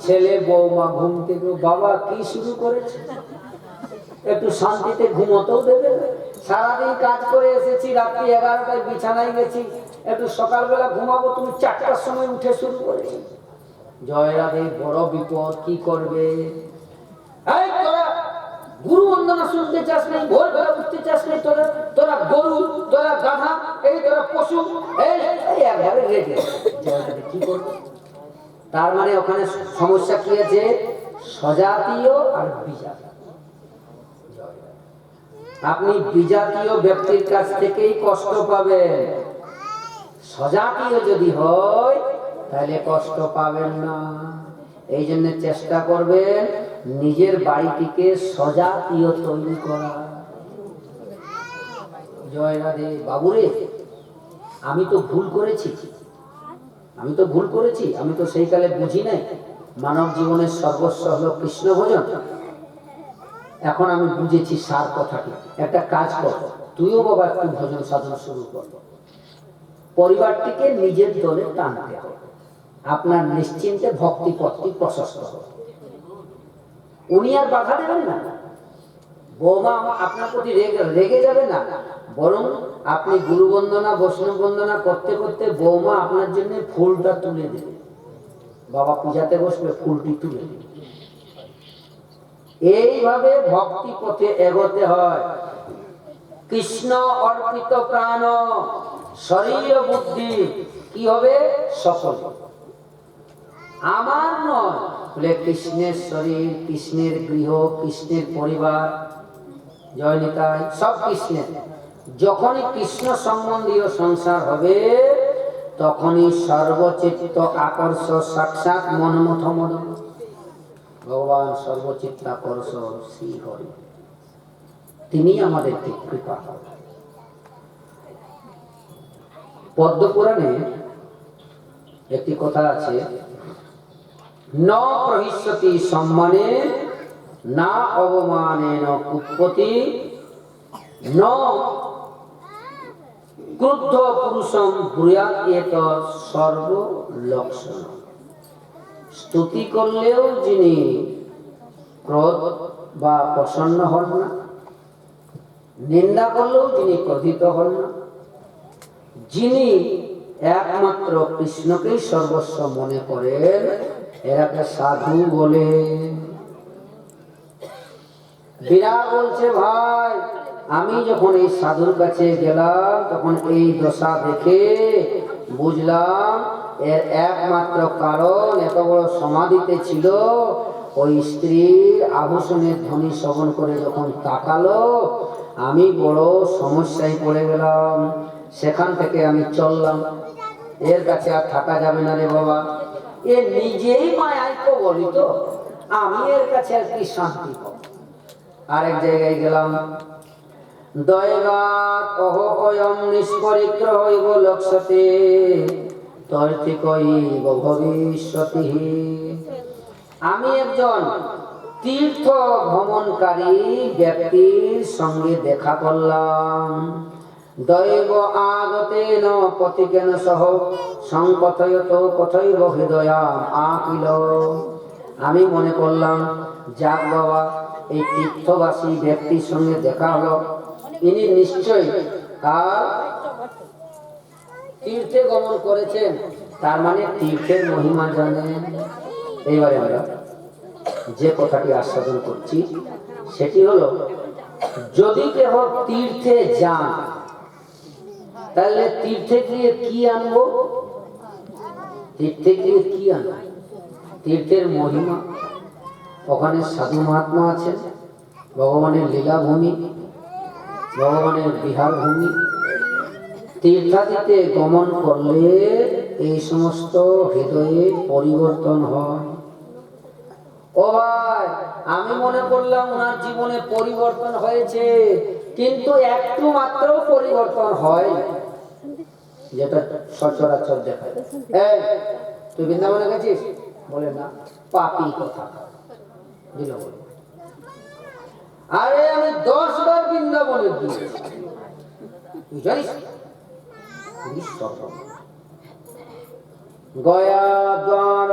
ছেলে বৌমা ঘুম থেকে, বাবা কি শুরু করেছে, একটু শান্তিতে ঘুমোতেও দেবে না। সারাদিন কাজ করে এসেছি, রাত্রি 11টায় বিছানায় গেছি, একটু সকালবেলা ঘুমাবো, তুমি 4টার সময় উঠে শুরু করেছি। জয় রাধে। বড় বিপদ। কি করবে? এই তোরা গুরু বন্দনা শুনতে চাস নাই, ভোরবেলা উঠতে চাস নাই, তোরা গরু, তোরা গাধা, এই তোরা পশু, এই একবারে রেগে। জয় রাধে। কি করবে? তার মানে ওখানে সমস্যা কি আছে? স্বজাতীয় আর বিজাতীয়। আপনি বিজাতীয় ব্যক্তির কাছ থেকেই কষ্ট পাবেন। স্বজাতীয় যদি হয় তাহলে কষ্ট পাবেন না। এই জন্য চেষ্টা করবেন নিজের বাড়িটিকে স্বজাতীয় তৈরি করা। জয় রাধে। বাবুরে, আমি তো ভুল করেছি, আমি তো সেই কালে বুঝি নাই মানব জীবনের সর্বস্ব হলো কৃষ্ণ ভজন। এখন আমি বুঝেছি সার কথাটি। একটা কাজ কর, তুইও বাবা একটু ভজন সাধন শুরু কর। পরিবারটিকে নিজের দলে টানতে হবে। আপনার নিশ্চিন্তে ভক্তি পথটি প্রশস্ত হবে। উনি আর বাধা দেবেন না। বৌমা আপনার প্রতি রেগে যাবে না, বরং আপনি গুরু বন্দনা বৈষ্ণব বন্দনা করতে করতে বৌমা আপনার জন্য ফুলটা তুলে দেবে। বাবা পূজাতে বসবে, ফুলটি তুলে দেবে। এইভাবে ভক্তি পথে এগোতে হয়। কৃষ্ণ অর্পিত প্রাণ শরীর বুদ্ধি কি হবে? সফল। আমার নয় বলে কৃষ্ণের শরীর, কৃষ্ণের গৃহ, কৃষ্ণের পরিবার, জয় নিতাই, সব কৃষ্ণের। যখনই কৃষ্ণ সম্বন্ধীয় সংসার হবে তখনই সর্বচিত্ত আকর্ষ সাক্ষাৎ মনমথ মদন ভগবান সর্বচিত্ত আকর্ষ শ্রী হরি, তিনি আমাদেরকে কৃপা করেন। পদ্মপুরাণে একটি কথা আছে, ন প্রহিষ্যতি সম্মানে না অবমানেন কুৎপতি ন ক্রুদ্ধ পুরুষম ব্রূয়াৎ এত সর্বলক্ষণ। স্তুতি করলেও যিনি ক্রোধ বা প্রসন্ন হন না, নিন্দা করলেও যিনি ক্রোধিত হন না, যিনি একমাত্র কৃষ্ণকেই সর্বস্ব মনে করেন, এরাকে সাধু বলে। বিরাট বলছে, ভাই আমি যখন এই সাধুর কাছে গেলাম তখন এই দশা দেখে বুঝলাম এর একমাত্র কারণ এত বড় সমাধিতে ছিল। ওই স্ত্রীর আভূষণের ধ্বনি শ্রবণ করে যখন তাকালো, আমি বড় সমস্যায় পড়ে গেলাম। সেখান থেকে আমি চললাম, এর কাছে আর থাকা যাবে না রে বাবা। এ নিজেই মায়ায় তো বলি, তো আমি এর কাছে আর কি শান্তি পাবো। আরেক জায়গায় গেলাম, দয়গাত অহ অয়ম নিষ্পরিগ্রহ হইব লক্ষ্যতে তর্থিকৈব ভবিষ্যতি। আমি একজন তীর্থ ভ্রমণকারী ব্যক্তির সঙ্গে দেখা করলাম। দৈব আগতেন পথিকেন সহ সংকথয়ত কথৈব হৃদয়াম আকিল। আমি মনে করলাম যাক বাবা, এই তীর্থবাসী ব্যক্তির সঙ্গে দেখা হলো, ইনি নিশ্চয়ই তীর্থে গমন করেছেন, তার মানে তীর্থের মহিমা জানেন। এইবারে আমরা যে কথাটি আস্বাদন করছি সেটি হলো, যদি কেহ তীর্থে যান তাহলে তীর্থে গিয়ে কি আনবো? তীর্থে গিয়ে কি আনবো? তীর্থের মহিমা, ওখানে সাধু মহাত্মা আছেন, ভগবানের লীলাভূমি, ভগবানের বিহার ভূমি। তীর্থাদিতে গমন করলে এই সমস্ত হৃদয়ে পরিবর্তন হয়। ও ভাই, আমি মনে করলাম ওনার জীবনে পরিবর্তন হয়েছে, কিন্তু একটু মাত্র পরিবর্তন হয়, যেটা সচরাচর দেখায়। এই, তুই বৃন্দাবনে গেছিস? বলে না, পাপী কথা দিল বলে। আরে আমি 10 বার বৃন্দাবনে গিয়েছি, তুই জানিস? গয়া, দ্বার,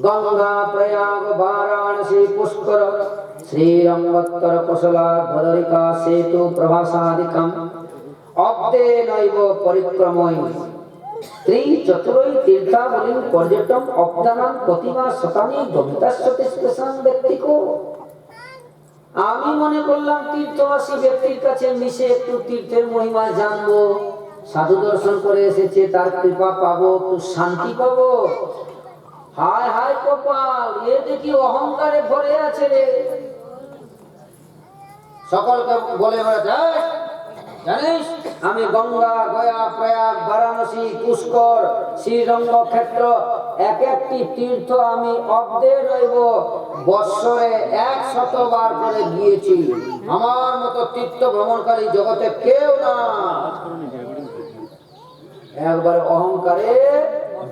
গঙ্গা, প্রয়াগ, বারাণসী, পুষ্কর, শ্রীরঙ্গোত্তর, কুশলা, বদরিকা, সেতু, প্রভাসাদিকম অব্দে নৈব পরিক্রময় ত্রিচতুরৈ তীর্থাবলীম পর্যটন অবদানান প্রতিমা শতানি গমিতাস্যতে স্পেশাল ব্যক্তিকো। আমি মনে করলাম তীর্থবাসী ব্যক্তির কাছে মিশে একটু তীর্থের মহিমা জানবো, সাধু দর্শন করে এসেছে, তার কৃপা পাবো, একটু শান্তি পাবো। হায় হায় কপাল, এ দেখি অহংকারে ভরে আছে রে। সকলকে বলে বেড়াচ্ছে, জানিস আমি গঙ্গা, গয়া, প্রয়াগ, বারাণসী, পুষ্কর, শ্রীরঙ্গ ক্ষেত্র, এক একটি তীর্থ আমি অব্দে রইব বৎসরে 100 বার করে গিয়েছি। আমার মতো তীর্থ ভ্রমণকারী জগতে কেউ না। একবার অহংকারে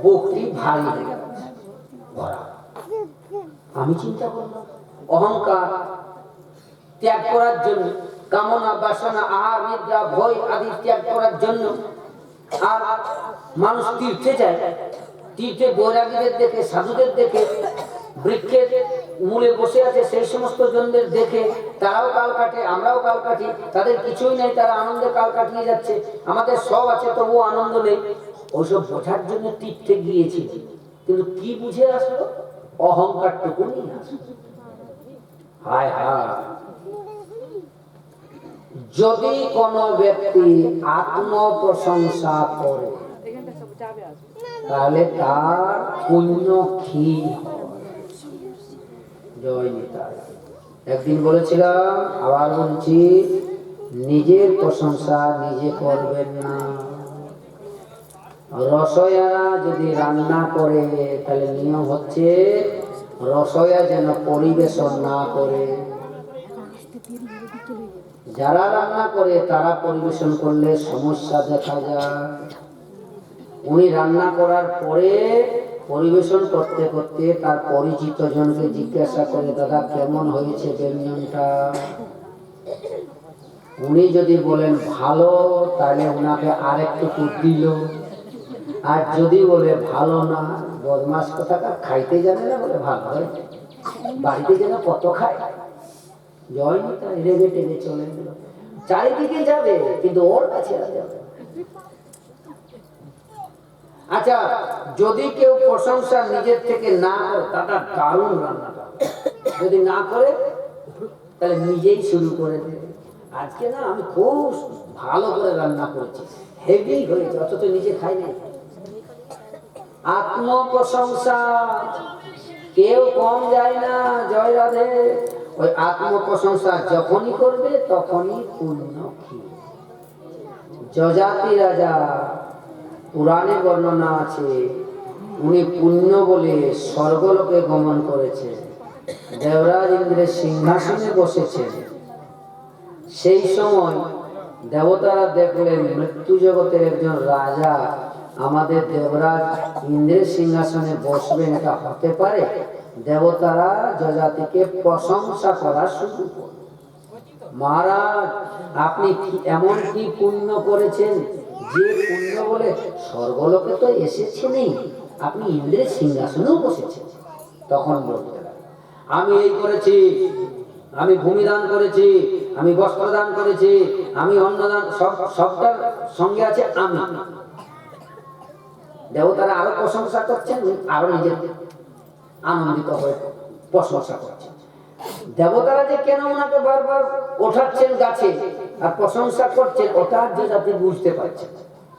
বুকটি ভারী হয়ে গেছে, ভরা। আমি চিন্তা করলাম, অহংকার ত্যাগ করার জন্য, কামনা, বাসনা, আহার, নিদ্রা, ভয় আদি ত্যাগ করার জন্য আর মানুষ তীর্থে যায়। তীর্থে বৈরাগীদের দেখে, সাধুদের দেখে, বৃক্ষের মূলে বসে আছে সেই সমস্ত জনদের দেখে তারাও কাল কাটে, আমরাও কাল কাটি। তাদের কিছুই নেই, তারা আনন্দে কাল কাটিয়ে যাচ্ছে। আমাদের সব আছে, তবুও আনন্দ নেই। ওইসব বোঝার জন্য তীর্থে গিয়েছি, কিন্তু কি বুঝে আসলো? অহংকারটুকু নিয়ে আসলো। হায় হায়, যদি কোন ব্যক্তি আত্ম প্রশংসা করে তাহলে তার পুণ্য ক্ষীণ হয়। জয় নিতাই। একদিন বলেছিলাম, আবার বলছি, নিজের প্রশংসা নিজে করবেন না। রসোয়ারা যদি রান্না করে তাহলে নিয়ম হচ্ছে রসোয়া যেন পরিবেশন না করে। যারা রান্না করে তারা পরিবেশন করলে সমস্যা দেখা যায়। উনি রান্না করার পরে পরিবেশন করতে করতে তার পরিচিত জনকে জিজ্ঞাসা করে, দাদা কেমন হয়েছে ব্যঞ্জনটা? উনি যদি বলেন ভালো, তাহলে ওনাকে আরেকটু দিল। আর যদি বলে ভালো না, বদমাস কথাটা, খাইতে জানে না বলে ভালো হয়, বাড়িতে যেন কত খায়। জয় নিতা, রেগে টেগে চলে গেল। চারিদিকে যাবে, কিন্তু ওর কাছে আর যাবে। আচ্ছা, যদি কেউ প্রশংসা নিজের থেকে না করে, তাটা দারুণ রান্না করে। যদি না করে তাহলে নিজেই শুরু করে দেবে, আজকে না আমি খুব ভালো করে রান্না করেছি, হেভি হয়েছে, অথচ নিজে খাই নাই। আত্ম প্রশংসা কেউ কম যায় না। জয় রাধে। ওই আত্ম প্রশংসা যখনই করবে তখনই পুণ্য ক্ষীণ। যজাতি রাজা, পুরাণে বর্ণনা আছে, উনি পুণ্য বলে স্বর্গলোকে গমন করেছে, দেবরাজ ইন্দ্রের সিংহাসনে বসেছেন। সেই সময় দেবতারা দেখলেন মৃত্যু জগতের একজন রাজা আমাদের দেবরাজ ইন্দ্রের সিংহাসনে বসবেন, এটা হতে পারে? দেবতারা যজাতিকে প্রশংসা করা শুরু করল। মহারাজ আপনি এমন কি পুণ্য করেছেন যে পুণ্য বলে স্বর্গলোকে তো এসেছেনই, আপনি ইন্দ্রের সিংহাসনেও বসেছেন। তখন বলতে লাগে, আমি এই করেছি, আমি ভূমিদান করেছি, আমি বস্ত্রদান করেছি, আমি অন্নদান, সবটার সঙ্গে আছে আমি। দেবতারা আরো প্রশংসা করছেন, আরো নিজের আনন্দিত হয়ে প্রশংসা করছেন। দেবতারা যে কেন ওনাকে বারবার ওঠাচ্ছেন গাছে আর প্রশংসা করছেন, ওটা যে জাতি বুঝতে পারছে।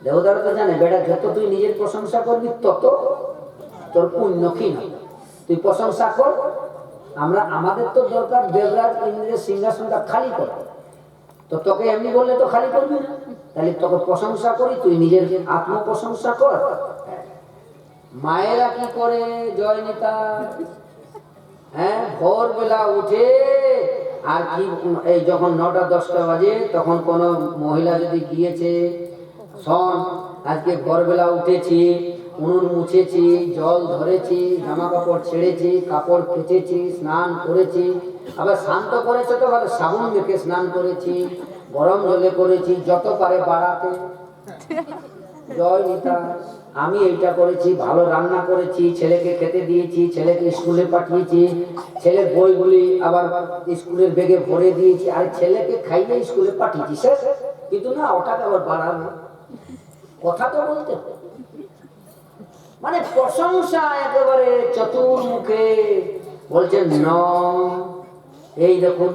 দেবতারা তো জানে বেটা, যত তুই নিজের প্রশংসা করবি তত তোর পুণ্য ক্ষীণ হবে। তুই প্রশংসা কর, আমরা আমাদের তো দরকার দেবরাজ ইন্দ্রের সিংহাসনটা খালি করা। তো তোকে এমনি বললে তো খালি করবি না, তাহলে তোকে প্রশংসা করি, তুই নিজের আত্ম প্রশংসা কর। মায়েরা কি করে জয় নেতা, হ্যাঁ, ভোরবেলা উঠে আর কি, এই যখন 9টা 10টা বাজে তখন কোন মহিলা যদি গিয়েছে, শোন আজকে ভোরবেলা উঠেছি, উনুন মুছেছি, জল ধরেছি, জামা কাপড় ছেড়েছি, কাপড় কেচেছি, স্নান করেছি, আবার শান্ত করেছে তো ভালো, সাবুন মেখে স্নান করেছি, গরম জলে করেছি, যত পারে বাড়াতে জয় নিতা। আমি এইটা করেছি, ভালো রান্না করেছি, ছেলেকে খেতে দিয়েছি, ছেলেকে স্কুলে পাঠিয়েছি, ছেলের বইগুলি আবার স্কুলের ব্যাগে ভরে দিয়েছি, আর ছেলেকে খাইয়ে স্কুলে পাঠিয়েছি স্যার। কিন্তু না, ওটাকে আবার বাড়াবো, কথা তো বলতে হবে। মানে প্রশংসা একেবারে চতুর্মুখে বলছেন ন। এই দেখুন,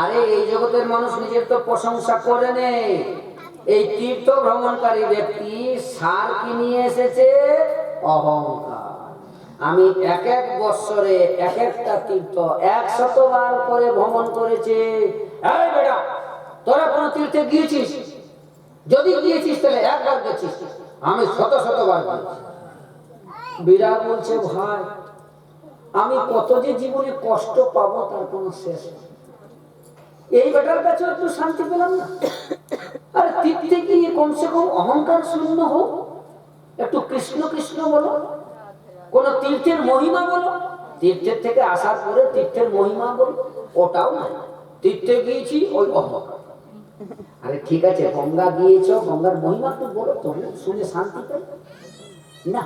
আরে এই জগতের মানুষ নিজের তো প্রশংসা করে নে। এই তীর্থ ভ্রমণকারী ব্যক্তি সার কি নিয়ে এসেছে? অহংকার। আমি এক এক বৎসরে এক একটা তীর্থ 100 বার করে ভ্রমণ করেছে। এই বেটা, তোরা কোন তীর্থে গিয়েছিস? যদি গিয়েছিস তাহলে একবার গেছিস, আমি শত বার গেছি। বিরাট বলছে, ভাই আমি কত যে জীবনে কষ্ট পাবো তার কোনো শেষ নেই। এই বেটার কাছে একটু শান্তি পেলাম না। আর তীর্থে গিয়ে কমসে কম অহংকার শূন্য হোক, একটু কৃষ্ণ কৃষ্ণ বলো, কোন তীর্থের মহিমা বলো, তীর্থের থেকে আসার পরে তীর্থের মহিমা বলো, ওটাও নাই। তীর্থে গিয়েছি ওই অহংকার। আরে ঠিক আছে, গঙ্গা গিয়েছ, গঙ্গার মহিমা তো বলো, তবু শুনে শান্তি পাই না।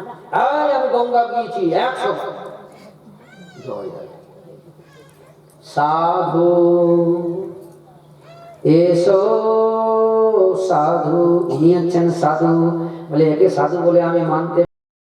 আমি গঙ্গা গিয়েছি 100 বার। জয় সাধু এসো সাধু, ইনি হচ্ছেন সাধু। বলে একে সাধু বলে আমি মানতে